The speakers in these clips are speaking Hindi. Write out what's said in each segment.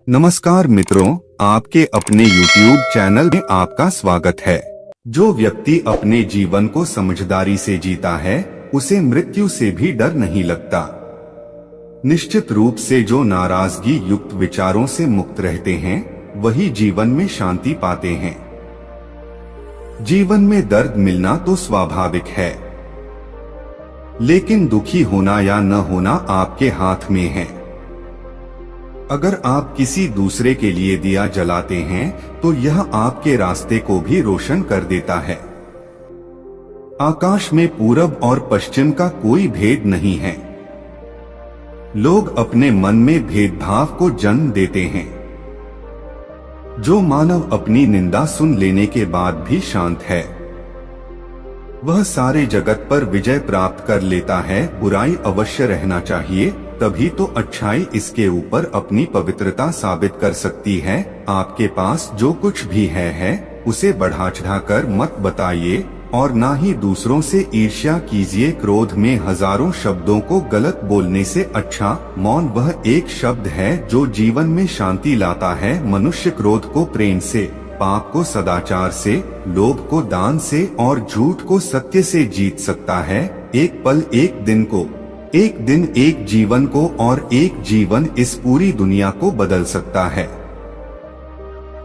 नमस्कार मित्रों, आपके अपने YouTube चैनल में आपका स्वागत है। जो व्यक्ति अपने जीवन को समझदारी से जीता है, उसे मृत्यु से भी डर नहीं लगता। निश्चित रूप से जो नाराजगी युक्त विचारों से मुक्त रहते हैं, वही जीवन में शांति पाते हैं। जीवन में दर्द मिलना तो स्वाभाविक है, लेकिन दुखी होना या न होना आपके हाथ में है। अगर आप किसी दूसरे के लिए दिया जलाते हैं, तो यह आपके रास्ते को भी रोशन कर देता है। आकाश में पूरब और पश्चिम का कोई भेद नहीं है। लोग अपने मन में भेदभाव को जन्म देते हैं। जो मानव अपनी निंदा सुन लेने के बाद भी शांत है, वह सारे जगत पर विजय प्राप्त कर लेता है। बुराई अवश्य रहना चाहिए, तभी तो अच्छाई इसके ऊपर अपनी पवित्रता साबित कर सकती है। आपके पास जो कुछ भी है उसे बढ़ा चढ़ाकर मत बताइए और ना ही दूसरों से ईर्ष्या कीजिए। क्रोध में हजारों शब्दों को गलत बोलने से अच्छा मौन वह एक शब्द है जो जीवन में शांति लाता है। मनुष्य क्रोध को प्रेम से, पाप को सदाचार से, लोभ को दान से और झूठ को सत्य से जीत सकता है। एक पल एक दिन को, एक दिन एक जीवन को और एक जीवन इस पूरी दुनिया को बदल सकता है।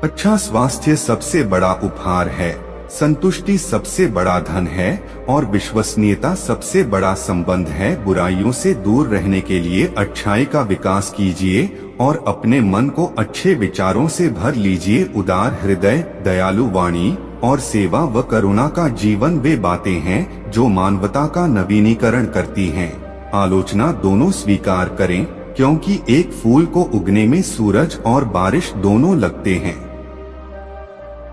अच्छा स्वास्थ्य सबसे बड़ा उपहार है, संतुष्टि सबसे बड़ा धन है और विश्वसनीयता सबसे बड़ा संबंध है। बुराइयों से दूर रहने के लिए अच्छाई का विकास कीजिए और अपने मन को अच्छे विचारों से भर लीजिए। उदार हृदय, दयालु वाणी और सेवा व करुणा का जीवन वे बातें हैं जो मानवता का नवीनीकरण करती हैं। आलोचना दोनों स्वीकार करें, क्योंकि एक फूल को उगने में सूरज और बारिश दोनों लगते हैं।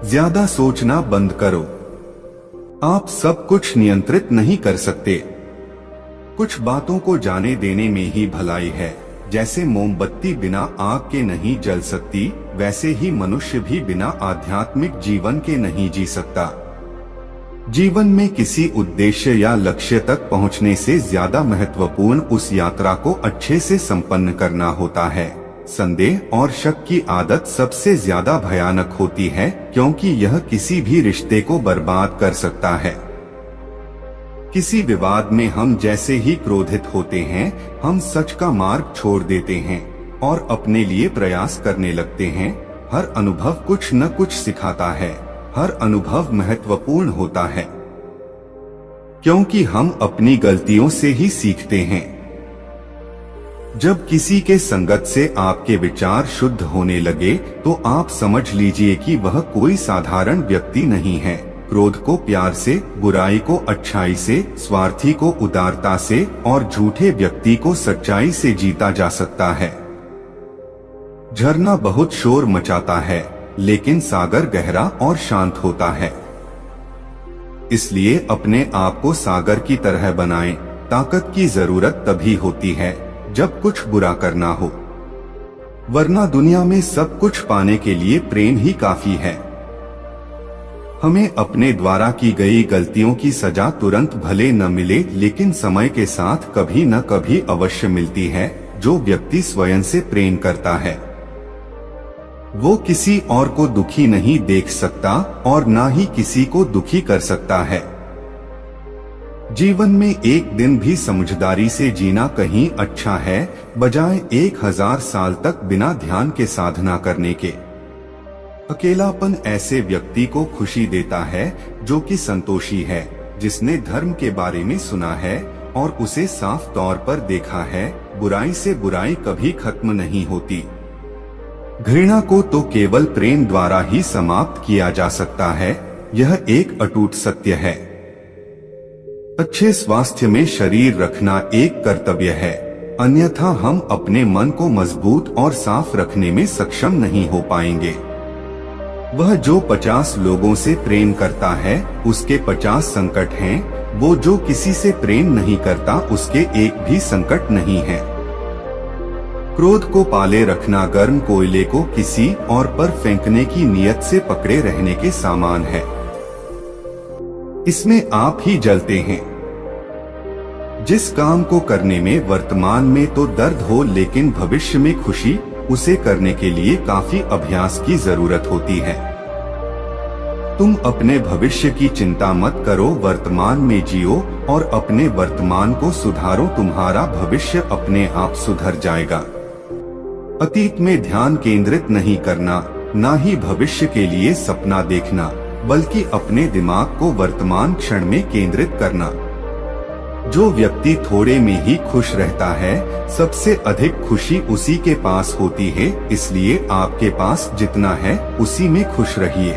ज्यादा सोचना बंद करो। आप सब कुछ नियंत्रित नहीं कर सकते। कुछ बातों को जाने देने में ही भलाई है। जैसे मोमबत्ती बिना आग के नहीं जल सकती, वैसे ही मनुष्य भी बिना आध्यात्मिक जीवन के नहीं जी सकता। जीवन में किसी उद्देश्य या लक्ष्य तक पहुंचने से ज्यादा महत्वपूर्ण उस यात्रा को अच्छे से संपन्न करना होता है। संदेह और शक की आदत सबसे ज्यादा भयानक होती है, क्योंकि यह किसी भी रिश्ते को बर्बाद कर सकता है। किसी विवाद में हम जैसे ही क्रोधित होते हैं, हम सच का मार्ग छोड़ देते हैं और अपने लिए प्रयास करने लगते हैं। हर अनुभव कुछ न कुछ सिखाता है। हर अनुभव महत्वपूर्ण होता है, क्योंकि हम अपनी गलतियों से ही सीखते हैं। जब किसी के संगत से आपके विचार शुद्ध होने लगे, तो आप समझ लीजिए कि वह कोई साधारण व्यक्ति नहीं है। क्रोध को प्यार से, बुराई को अच्छाई से, स्वार्थी को उदारता से और झूठे व्यक्ति को सच्चाई से जीता जा सकता है। झरना बहुत शोर मचाता है, लेकिन सागर गहरा और शांत होता है। इसलिए अपने आप को सागर की तरह बनाएं। ताकत की जरूरत तभी होती है जब कुछ बुरा करना हो, वरना दुनिया में सब कुछ पाने के लिए प्रेम ही काफी है। हमें अपने द्वारा की गई गलतियों की सजा तुरंत भले न मिले, लेकिन समय के साथ कभी न कभी अवश्य मिलती है। जो व्यक्ति स्वयं से प्रेम करता है, वो किसी और को दुखी नहीं देख सकता और ना ही किसी को दुखी कर सकता है। जीवन में एक दिन भी समझदारी से जीना कहीं अच्छा है, बजाय 1000 साल तक बिना ध्यान के साधना करने के। अकेलापन ऐसे व्यक्ति को खुशी देता है जो कि संतोषी है, जिसने धर्म के बारे में सुना है और उसे साफ तौर पर देखा है। बुराई से बुराई कभी खत्म नहीं होती। घृणा को तो केवल प्रेम द्वारा ही समाप्त किया जा सकता है। यह एक अटूट सत्य है। अच्छे स्वास्थ्य में शरीर रखना एक कर्तव्य है, अन्यथा हम अपने मन को मजबूत और साफ रखने में सक्षम नहीं हो पाएंगे। वह जो 50 लोगों से प्रेम करता है, उसके 50 संकट हैं। वो जो किसी से प्रेम नहीं करता, उसके एक भी संकट नहीं है। क्रोध को पाले रखना गर्म कोयले को किसी और पर फेंकने की नियत से पकड़े रहने के समान है। इसमें आप ही जलते हैं। जिस काम को करने में वर्तमान में तो दर्द हो, लेकिन भविष्य में खुशी उसे करने के लिए काफी अभ्यास की जरूरत होती है। तुम अपने भविष्य की चिंता मत करो, वर्तमान में जियो और अपने वर्तमान को सुधारो, तुम्हारा भविष्य अपने आप सुधर जाएगा। अतीत में ध्यान केंद्रित नहीं करना, ना ही भविष्य के लिए सपना देखना, बल्कि अपने दिमाग को वर्तमान क्षण में केंद्रित करना। जो व्यक्ति थोड़े में ही खुश रहता है, सबसे अधिक खुशी उसी के पास होती है। इसलिए आपके पास जितना है उसी में खुश रहिए।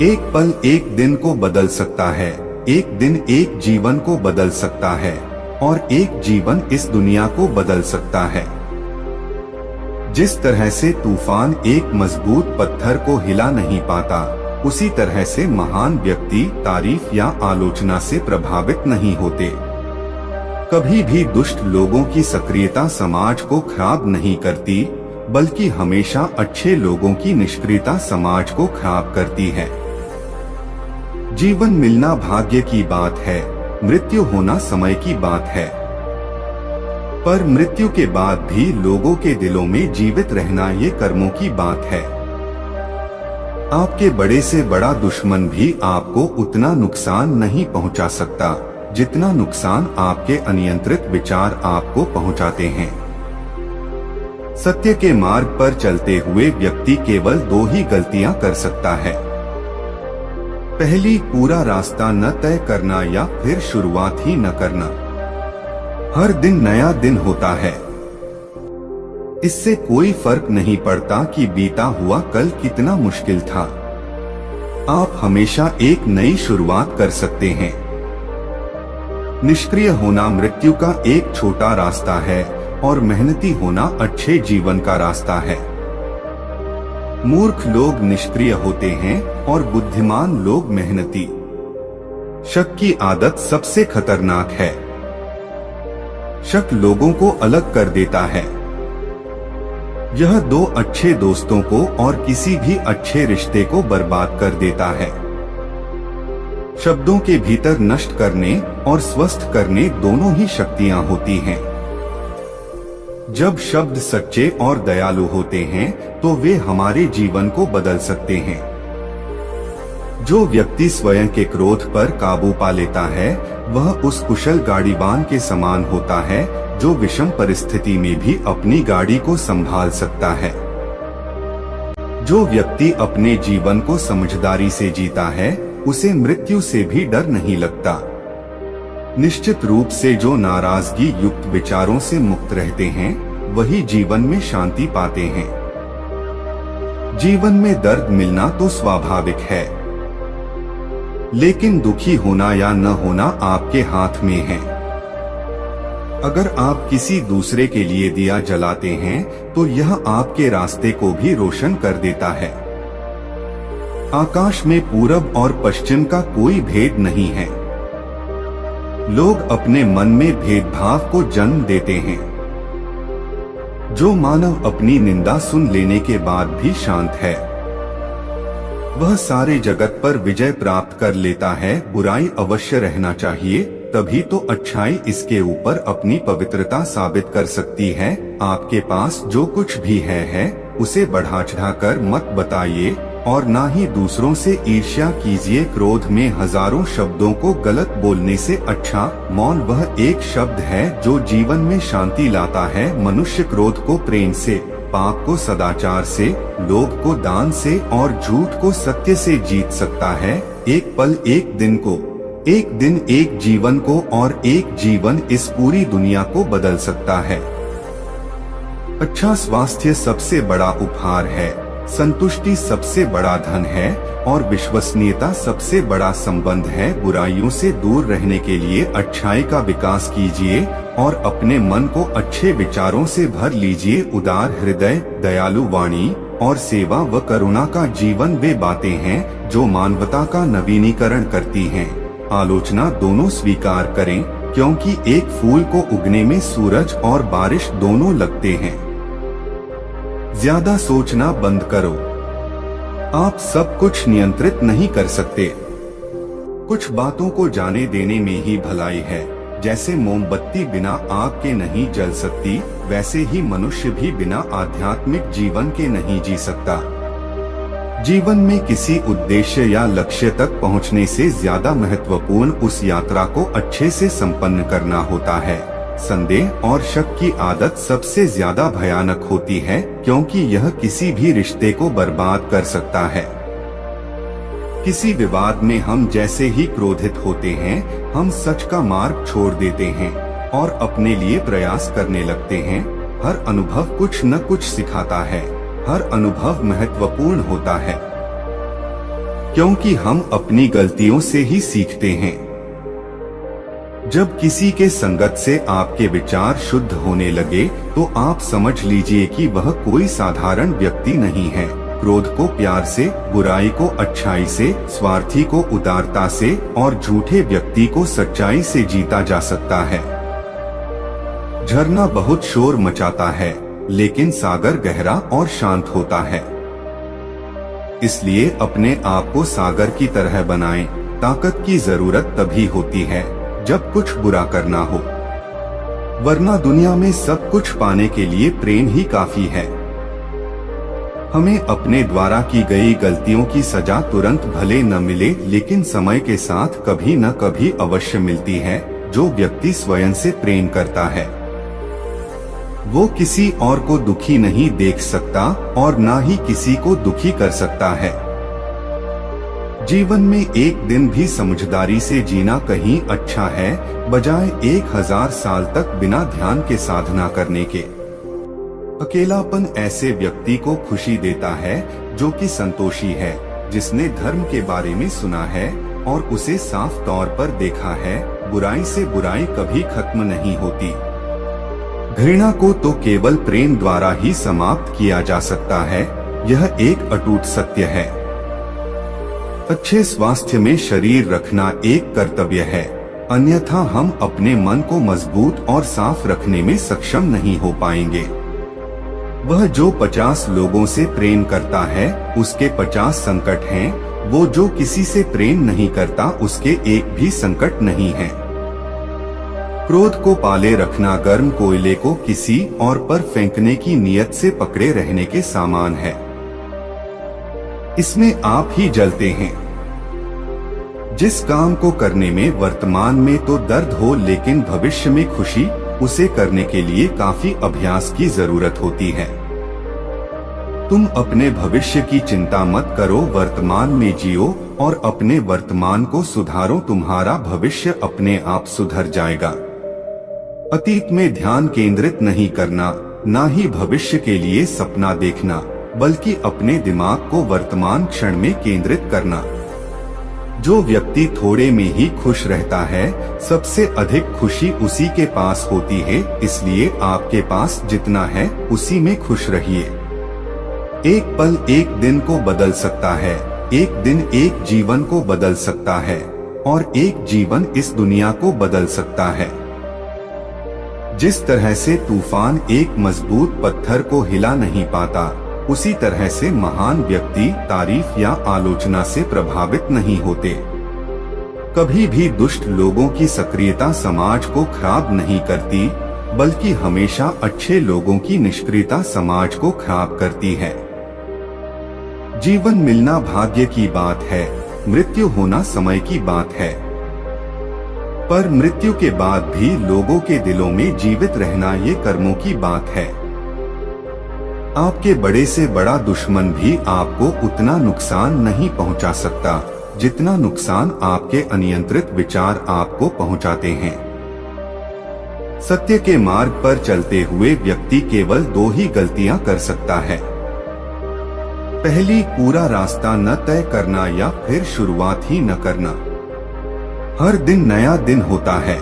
एक पल एक दिन को बदल सकता है, एक दिन एक जीवन को बदल सकता है और एक जीवन इस दुनिया को बदल सकता है। जिस तरह से तूफान एक मजबूत पत्थर को हिला नहीं पाता, उसी तरह से महान व्यक्ति तारीफ या आलोचना से प्रभावित नहीं होते। कभी भी दुष्ट लोगों की सक्रियता समाज को खराब नहीं करती, बल्कि हमेशा अच्छे लोगों की निष्क्रियता समाज को खराब करती है। जीवन मिलना भाग्य की बात है, मृत्यु होना समय की बात है। पर मृत्यु के बाद भी लोगों के दिलों में जीवित रहना ये कर्मों की बात है। आपके बड़े से बड़ा दुश्मन भी आपको उतना नुकसान नहीं पहुंचा सकता, जितना नुकसान आपके अनियंत्रित विचार आपको पहुंचाते हैं। सत्य के मार्ग पर चलते हुए व्यक्ति केवल 2 ही गलतियां कर सकता है। पहली, पूरा रास्ता न तय करना या फिर शुरुआत ही न करना। हर दिन नया दिन होता है, इससे कोई फर्क नहीं पड़ता कि बीता हुआ कल कितना मुश्किल था। आप हमेशा एक नई शुरुआत कर सकते हैं। निष्क्रिय होना मृत्यु का एक छोटा रास्ता है और मेहनती होना अच्छे जीवन का रास्ता है। मूर्ख लोग निष्क्रिय होते हैं और बुद्धिमान लोग मेहनती। शक की आदत सबसे खतरनाक है। शक लोगों को अलग कर देता है। यह 2 अच्छे दोस्तों को और किसी भी अच्छे रिश्ते को बर्बाद कर देता है। शब्दों के भीतर नष्ट करने और स्वस्थ करने दोनों ही शक्तियां होती हैं। जब शब्द सच्चे और दयालु होते हैं तो वे हमारे जीवन को बदल सकते हैं। जो व्यक्ति स्वयं के क्रोध पर काबू पा लेता है, वह उस कुशल गाड़ीबान के समान होता है जो विषम परिस्थिति में भी अपनी गाड़ी को संभाल सकता है। जो व्यक्ति अपने जीवन को समझदारी से जीता है, उसे मृत्यु से भी डर नहीं लगता। निश्चित रूप से जो नाराजगी युक्त विचारों से मुक्त रहते हैं, वही जीवन में शांति पाते हैं। जीवन में दर्द मिलना तो स्वाभाविक है, लेकिन दुखी होना या न होना आपके हाथ में है। अगर आप किसी दूसरे के लिए दिया जलाते हैं, तो यह आपके रास्ते को भी रोशन कर देता है। आकाश में पूरब और पश्चिम का कोई भेद नहीं है। लोग अपने मन में भेदभाव को जन्म देते हैं। जो मानव अपनी निंदा सुन लेने के बाद भी शांत है, वह सारे जगत पर विजय प्राप्त कर लेता है। बुराई अवश्य रहना चाहिए, तभी तो अच्छाई इसके ऊपर अपनी पवित्रता साबित कर सकती है। आपके पास जो कुछ भी है उसे बढ़ा चढ़ाकर मत बताइए और ना ही दूसरों से ईर्ष्या कीजिए। क्रोध में हजारों शब्दों को गलत बोलने से अच्छा मौन वह एक शब्द है जो जीवन में शांति लाता है। मनुष्य क्रोध को प्रेम से, पाप को सदाचार से, लोभ को दान से और झूठ को सत्य से जीत सकता है। एक पल एक दिन को, एक दिन एक जीवन को और एक जीवन इस पूरी दुनिया को बदल सकता है। अच्छा स्वास्थ्य सबसे बड़ा उपहार है, संतुष्टि सबसे बड़ा धन है और विश्वसनीयता सबसे बड़ा संबंध है। बुराइयों से दूर रहने के लिए अच्छाई का विकास कीजिए और अपने मन को अच्छे विचारों से भर लीजिए। उदार हृदय, दयालु वाणी और सेवा व करुणा का जीवन वे बातें हैं जो मानवता का नवीनीकरण करती हैं। आलोचना दोनों स्वीकार करें, क्योंकि एक फूल को उगने में सूरज और बारिश दोनों लगते हैं। ज्यादा सोचना बंद करो। आप सब कुछ नियंत्रित नहीं कर सकते। कुछ बातों को जाने देने में ही भलाई है। जैसे मोमबत्ती बिना आग के नहीं जल सकती, वैसे ही मनुष्य भी बिना आध्यात्मिक जीवन के नहीं जी सकता। जीवन में किसी उद्देश्य या लक्ष्य तक पहुंचने से ज्यादा महत्वपूर्ण उस यात्रा को अच्छे से संपन्न करना होता है। संदेह और शक की आदत सबसे ज्यादा भयानक होती है, क्योंकि यह किसी भी रिश्ते को बर्बाद कर सकता है। किसी विवाद में हम जैसे ही क्रोधित होते हैं, हम सच का मार्ग छोड़ देते हैं और अपने लिए प्रयास करने लगते हैं। हर अनुभव कुछ न कुछ सिखाता है, हर अनुभव महत्वपूर्ण होता है, क्योंकि हम अपनी गलतियों से ही सीखते हैं। जब किसी के संगत से आपके विचार शुद्ध होने लगे, तो आप समझ लीजिए कि वह कोई साधारण व्यक्ति नहीं है। क्रोध को प्यार से, बुराई को अच्छाई से, स्वार्थी को उदारता से और झूठे व्यक्ति को सच्चाई से जीता जा सकता है। झरना बहुत शोर मचाता है, लेकिन सागर गहरा और शांत होता है। इसलिए अपने आप को सागर की तरह बनाएं। ताकत की जरूरत तभी होती है जब कुछ बुरा करना हो, वरना दुनिया में सब कुछ पाने के लिए प्रेम ही काफी है। हमें अपने द्वारा की गई गलतियों की सजा तुरंत भले न मिले, लेकिन समय के साथ कभी न कभी अवश्य मिलती है। जो व्यक्ति स्वयं से प्रेम करता है, वो किसी और को दुखी नहीं देख सकता और ना ही किसी को दुखी कर सकता है। जीवन में एक दिन भी समझदारी से जीना कहीं अच्छा है, बजाय 1000 साल तक बिना ध्यान के साधना करने के। अकेलापन ऐसे व्यक्ति को खुशी देता है जो कि संतोषी है, जिसने धर्म के बारे में सुना है और उसे साफ तौर पर देखा है। बुराई से बुराई कभी खत्म नहीं होती। घृणा को तो केवल प्रेम द्वारा ही समाप्त किया जा सकता है, यह एक अटूट सत्य है। अच्छे स्वास्थ्य में शरीर रखना एक कर्तव्य है, अन्यथा हम अपने मन को मजबूत और साफ रखने में सक्षम नहीं हो पाएंगे। वह जो 50 लोगों से प्रेम करता है, उसके 50 संकट हैं। वो जो किसी से प्रेम नहीं करता, उसके एक भी संकट नहीं है। क्रोध को पाले रखना गर्म कोयले को किसी और पर फेंकने की नियत से पकड़े रहने के समान है। इसमें आप ही जलते हैं। जिस काम को करने में वर्तमान में तो दर्द हो, लेकिन भविष्य में खुशी, उसे करने के लिए काफी अभ्यास की जरूरत होती है। तुम अपने भविष्य की चिंता मत करो, वर्तमान में जियो और अपने वर्तमान को सुधारो। तुम्हारा भविष्य अपने आप सुधर जाएगा। अतीत में ध्यान केंद्रित नहीं करना, ना ही भविष्य के लिए सपना देखना, बल्कि अपने दिमाग को वर्तमान क्षण में केंद्रित करना। जो व्यक्ति थोड़े में ही खुश रहता है, सबसे अधिक खुशी उसी के पास होती है। इसलिए आपके पास जितना है उसी में खुश रहिए। एक पल एक दिन को बदल सकता है, एक दिन एक जीवन को बदल सकता है और एक जीवन इस दुनिया को बदल सकता है। जिस तरह से तूफान एक मजबूत पत्थर को हिला नहीं पाता, उसी तरह से महान व्यक्ति तारीफ या आलोचना से प्रभावित नहीं होते। कभी भी दुष्ट लोगों की सक्रियता समाज को खराब नहीं करती, बल्कि हमेशा अच्छे लोगों की निष्क्रियता समाज को खराब करती है। जीवन मिलना भाग्य की बात है, मृत्यु होना समय की बात है। पर मृत्यु के बाद भी लोगों के दिलों में जीवित रहना ये कर्मों की बात है। आपके बड़े से बड़ा दुश्मन भी आपको उतना नुकसान नहीं पहुंचा सकता, जितना नुकसान आपके अनियंत्रित विचार आपको पहुंचाते हैं। सत्य के मार्ग पर चलते हुए व्यक्ति केवल 2 ही गलतियां कर सकता है। पहली, पूरा रास्ता न तय करना या फिर शुरुआत ही न करना। हर दिन नया दिन होता है।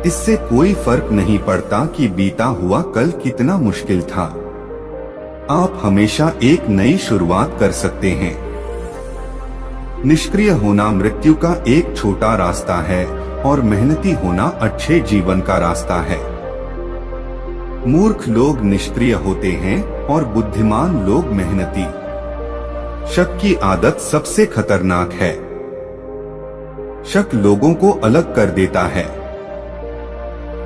इससे कोई फर्क नहीं पड़ता कि बीता हुआ कल कितना मुश्किल था। आप हमेशा एक नई शुरुआत कर सकते हैं। निष्क्रिय होना मृत्यु का एक छोटा रास्ता है और मेहनती होना अच्छे जीवन का रास्ता है। मूर्ख लोग निष्क्रिय होते हैं और बुद्धिमान लोग मेहनती। शक की आदत सबसे खतरनाक है। शक लोगों को अलग कर देता है।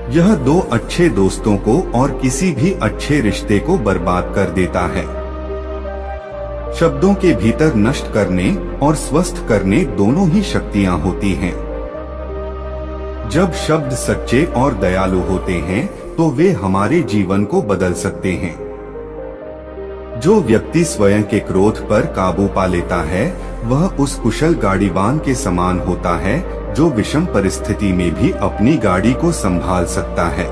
यह दो अच्छे दोस्तों को और किसी भी अच्छे रिश्ते को बर्बाद कर देता है। शब्दों के भीतर नष्ट करने और स्वस्थ करने दोनों ही शक्तियां होती हैं। जब शब्द सच्चे और दयालु होते हैं तो वे हमारे जीवन को बदल सकते हैं। जो व्यक्ति स्वयं के क्रोध पर काबू पा लेता है वह उस कुशल गाड़ीवान के समान होता है जो विषम परिस्थिति में भी अपनी गाड़ी को संभाल सकता है।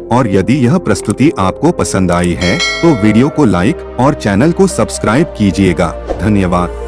और यदि यह प्रस्तुति आपको पसंद आई है तो वीडियो को लाइक और चैनल को सब्सक्राइब कीजिएगा। धन्यवाद।